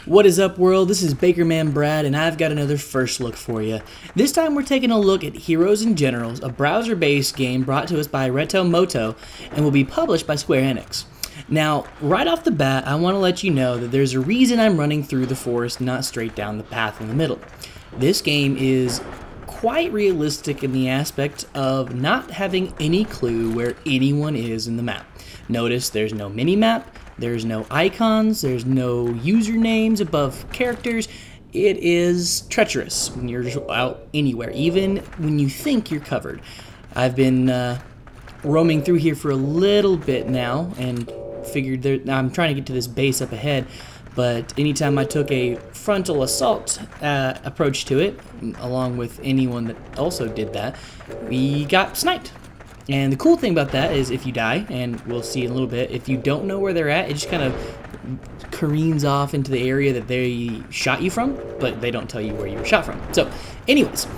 What is up, world? This is BakermanBrad, and I've got another first look for you. This time we're taking a look at Heroes and Generals, a browser-based game brought to us by Reto-Moto and will be published by Square Enix. Now, right off the bat, I want to let you know that there's a reason I'm running through the forest, not straight down the path in the middle. This game is quite realistic in the aspect of not having any clue where anyone is in the map. Notice there's no mini-map. There's no icons, there's no usernames above characters. It is treacherous when you're just out anywhere, even when you think you're covered. I've been roaming through here for a little bit now and figured I'm trying to get to this base up ahead, but anytime I took a frontal assault approach to it, along with anyone that also did that, we got sniped. And the cool thing about that is if you die, and we'll see in a little bit, if you don't know where they're at, it just kind of careens off into the area that they shot you from, but they don't tell you where you were shot from. So, anyways,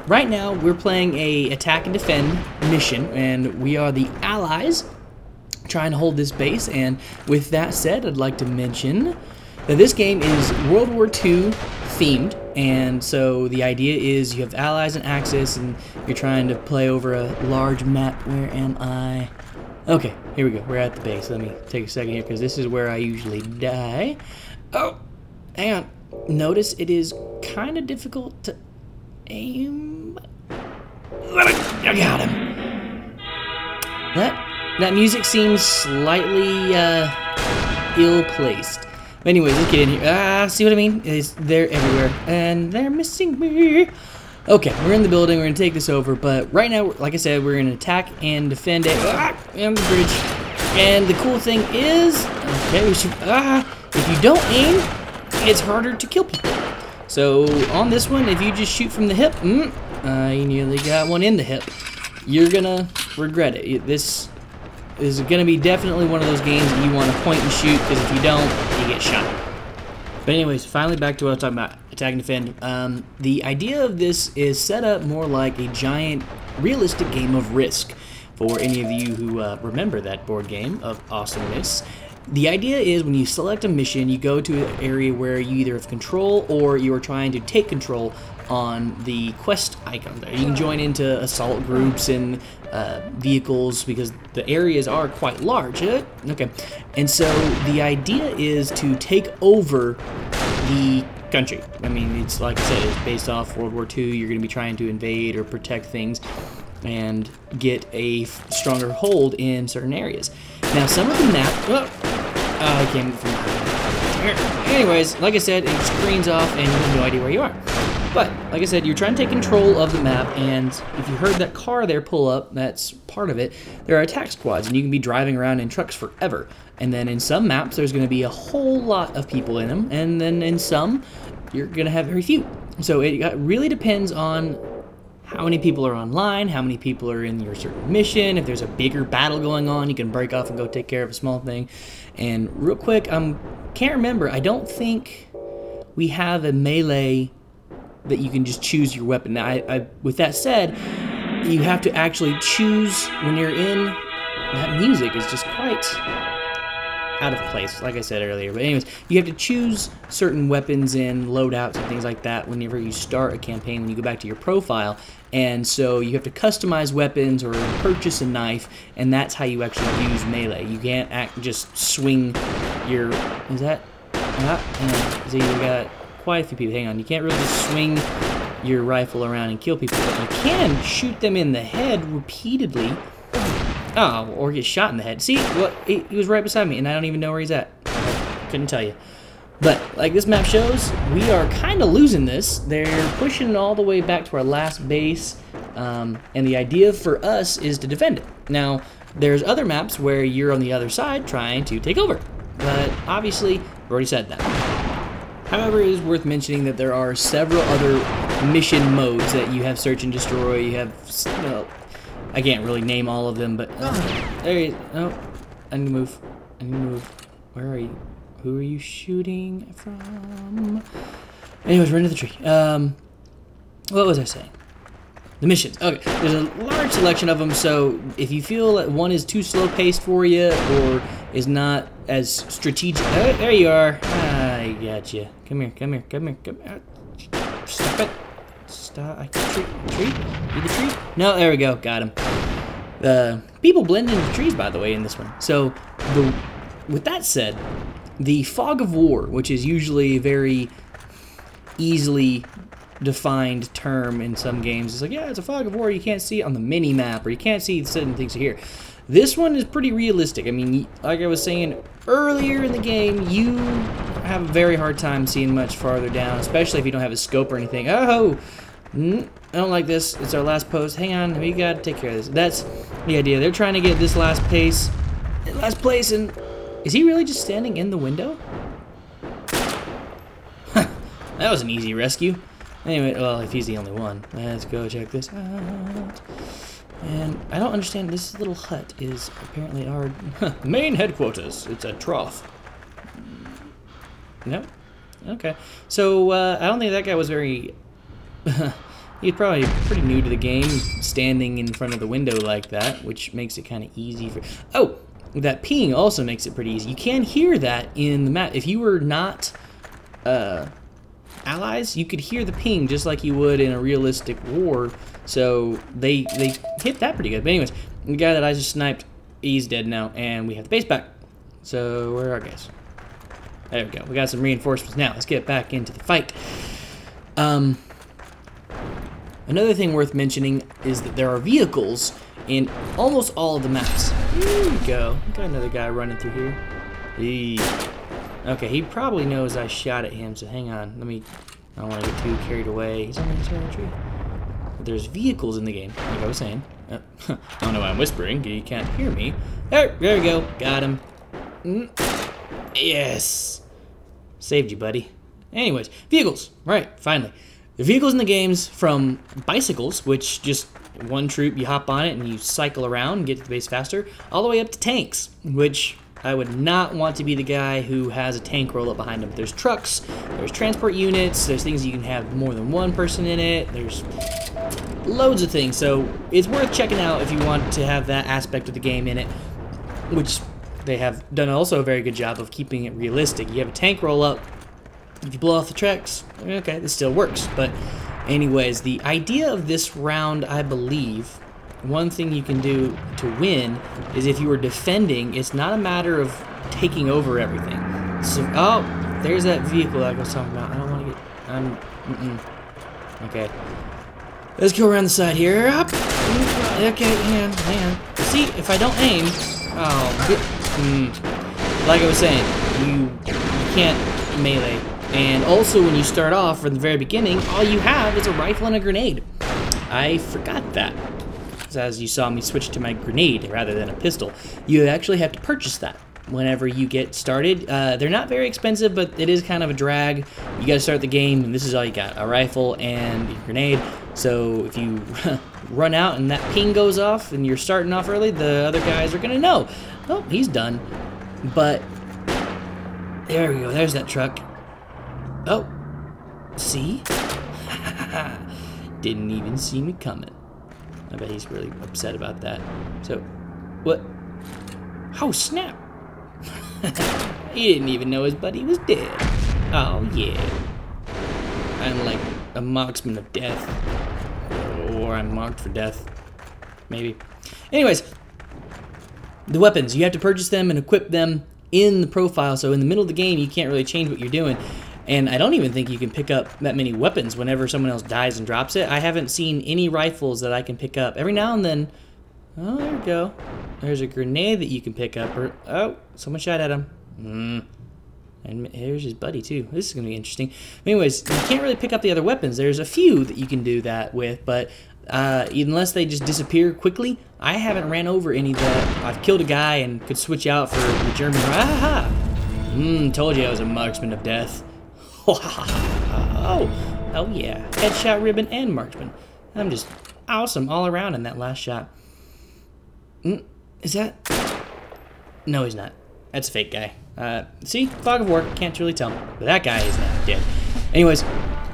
right now we're playing a attack and defend mission, and we are the allies trying to hold this base. And with that said, I'd like to mention that this game is World War II themed, and so the idea is you have allies and Axis, and you're trying to play over a large map. Where am I? Okay, here we go. We're at the base. Let me take a second here because this is where I usually die. Oh, hang on. Notice it is kind of difficult to aim. I got him. That music seems slightly ill-placed. Anyways, let's get in here. See what I mean? They're everywhere, and they're missing me. Okay, we're in the building. We're gonna take this over, but right now, like I said, we're gonna attack and defend it. And the bridge. And the cool thing is, okay, we should. If you don't aim, it's harder to kill people. So on this one, if you just shoot from the hip, you nearly got one in the hip. You're gonna regret it. This is going to be definitely one of those games that you want to point and shoot, because if you don't, you get shot. But anyways, finally back to what I was talking about, attack and defend. The idea of this is set up more like a giant, realistic game of Risk. For any of you who remember that board game of awesomeness, the idea is when you select a mission, you go to an area where you either have control or you are trying to take control on the quest icon there. You can join into assault groups and vehicles because the areas are quite large. Okay, and so the idea is to take over the country. I mean, it's like I said, it's based off World War II. You're going to be trying to invade or protect things and get a stronger hold in certain areas. Now, some of the map. I came from. Anyways, like I said, it screens off and you have no idea where you are. But, like I said, you're trying to take control of the map, and if you heard that car there pull up, that's part of it. There are attack squads, and you can be driving around in trucks forever. And then in some maps, there's going to be a whole lot of people in them, and then in some, you're going to have very few. So it really depends on how many people are online, how many people are in your certain mission. If there's a bigger battle going on, you can break off and go take care of a small thing. And real quick, can't remember, I don't think we have a melee that you can just choose your weapon. Now, with that said, you have to actually choose when you're in. That music is just quite out of place, like I said earlier. But anyways, you have to choose certain weapons and loadouts and things like that whenever you start a campaign, when you go back to your profile. And so you have to customize weapons or purchase a knife, and that's how you actually use melee. You can't just swing your. Is that? So you got quite a few people. Hang on, you can't really just swing your rifle around and kill people, but you can shoot them in the head repeatedly. Oh, or get shot in the head. See, well, he was right beside me, and I don't even know where he's at. I couldn't tell you. But, like this map shows, we are kind of losing this. They're pushing all the way back to our last base, and the idea for us is to defend it. Now, there's other maps where you're on the other side trying to take over, but obviously, I've already said that. However, it is worth mentioning that there are several other mission modes that you have search and destroy. You have, well, I can't really name all of them, but there he is. Oh, I need to move. I need to move. Where are you? Who are you shooting from? Anyways, we're into the tree. What was I saying? The missions. Okay, there's a large selection of them, so if you feel that one is too slow-paced for you or is not as strategic... there you are. I got you. Come here, come here, come here, come here. Stop it. Stop. I can tree. Need the tree? No, there we go. Got him. People blend into trees, by the way, in this one. So, with that said, the fog of war, which is usually a very easily defined term in some games, it's like, yeah, it's a fog of war. You can't see it on the mini map, or you can't see certain things here. This one is pretty realistic. I mean, like I was saying earlier in the game, you have a very hard time seeing much farther down, especially if you don't have a scope or anything. Oh, I don't like this. It's our last post. Hang on, we gotta take care of this. That's the idea. They're trying to get this last place, and is he really just standing in the window? That was an easy rescue. Anyway, well, if he's the only one, let's go check this out. And I don't understand, this little hut is apparently our main headquarters. It's a trough. No? Okay. So, I don't think that guy was very... He's probably pretty new to the game, standing in front of the window like that, which makes it kind of easy for... Oh! That ping also makes it pretty easy. You can hear that in the map. If you were not allies, you could hear the ping just like you would in a realistic war. So they hit that pretty good. But anyways, the guy that I just sniped, he's dead now, and we have the base back. So where are our guys? There we go. We got some reinforcements now. Let's get back into the fight. Another thing worth mentioning is that there are vehicles in almost all of the maps. Here we go. Got another guy running through here. Okay, he probably knows I shot at him, so hang on. I don't want to get too carried away. He's on the other tree. There's vehicles in the game, like I was saying. I don't know why I'm whispering. You can't hear me. There we go. Got him. Yes. Saved you, buddy. Anyways, vehicles. Right, finally. The vehicles in the games, from bicycles, which just one troop, you hop on it and you cycle around and get to the base faster, all the way up to tanks, which I would not want to be the guy who has a tank roll up behind him. There's trucks, there's transport units, there's things you can have more than one person in it, there's loads of things, so it's worth checking out if you want to have that aspect of the game in it, which they have done also a very good job of keeping it realistic. You have a tank roll up, if you blow off the tracks, okay, this still works. But anyways, the idea of this round, I believe, one thing you can do to win is if you are defending, it's not a matter of taking over everything. So, oh, there's that vehicle I was talking about. I don't want to get, okay. Let's go around the side here. Up. Okay, hang on. See, if I don't aim, like I was saying, you can't melee. And also, when you start off from the very beginning, all you have is a rifle and a grenade. I forgot that. As you saw me switch to my grenade rather than a pistol. You actually have to purchase that whenever you get started. They're not very expensive, but it is kind of a drag. You gotta start the game, and this is all you got. A rifle and a grenade. So if you run out and that ping goes off and you're starting off early, the other guys are gonna know. Oh, he's done. But, there we go, there's that truck. Oh, see? Didn't even see me coming. I bet he's really upset about that. So, what? Oh, snap. He didn't even know his buddy was dead. Oh, yeah. I'm like a marksman of death. Or I'm marked for death. Maybe. Anyways, the weapons. You have to purchase them and equip them in the profile. So in the middle of the game, you can't really change what you're doing. And I don't even think you can pick up that many weapons whenever someone else dies and drops it. I haven't seen any rifles that I can pick up. Every now and then, oh, there we go. There's a grenade that you can pick up. Or, oh, someone shot at him. And here's his buddy, too. This is going to be interesting. Anyways, you can't really pick up the other weapons. There's a few that you can do that with, but unless they just disappear quickly, I haven't ran over any that I've killed a guy and could switch out for the German. Aha! Told you I was a marksman of death. Oh yeah, headshot, ribbon, and marksman. I'm just awesome all around in that last shot. Is that? No, he's not. That's a fake guy. See, fog of war, can't really tell. But that guy is not dead. Anyways,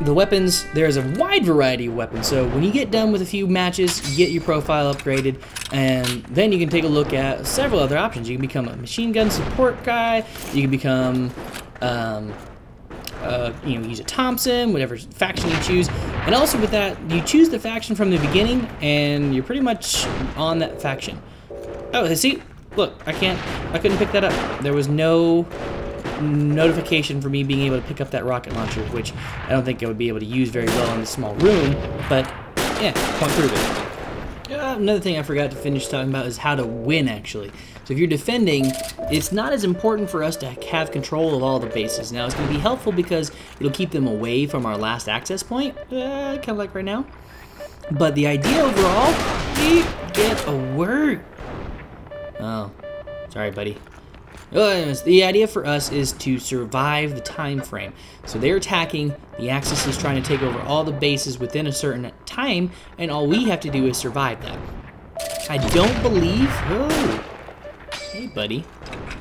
the weapons, there's a wide variety of weapons. So when you get done with a few matches, you get your profile upgraded, and then you can take a look at several other options. You can become a machine gun support guy. You can become you know, use a Thompson, whatever faction you choose. And also with that, you choose the faction from the beginning, and you're pretty much on that faction. Oh, see? Look, I couldn't pick that up. There was no notification for me being able to pick up that rocket launcher, which I don't think I would be able to use very well in this small room, but yeah, point proven. Another thing I forgot to finish talking about is how to win, actually. So if you're defending, it's not as important for us to have control of all the bases. Now, it's going to be helpful because it'll keep them away from our last access point, kind of like right now. But the idea overall, you get a word. Oh, sorry, buddy. The idea for us is to survive the time frame. So they're attacking, the Axis is trying to take over all the bases within a certain time, and all we have to do is survive that. I don't believe... Oh, hey, buddy.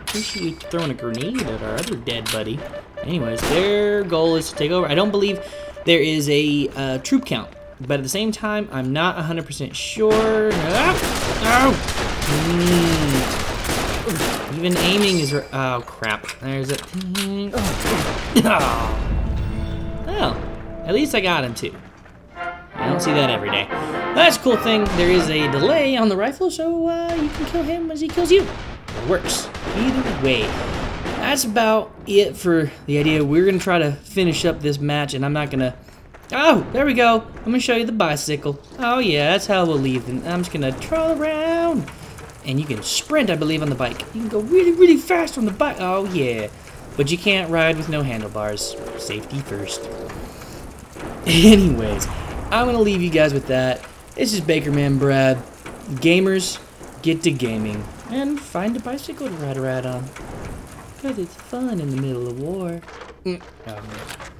Appreciate you throwing a grenade at our other dead buddy. Anyways, their goal is to take over. I don't believe there is a troop count, but at the same time, I'm not 100% sure. Even aiming is... Oh, crap. There's a... Well, at least I got him, too. I don't see that every day. That's a cool thing. There is a delay on the rifle, so you can kill him as he kills you. It works. Either way. That's about it for the idea. We're going to try to finish up this match, and I'm not going to... Oh, there we go. I'm going to show you the bicycle. Oh, yeah, that's how we'll leave. And I'm just going to troll around. And you can sprint, I believe, on the bike. You can go really, really fast on the bike. Oh, yeah. But you can't ride with no handlebars. Safety first. Anyways, I'm going to leave you guys with that. This is BakermanBrad. Gamers, get to gaming. And find a bicycle to ride around on. Because it's fun in the middle of war. Oh, man.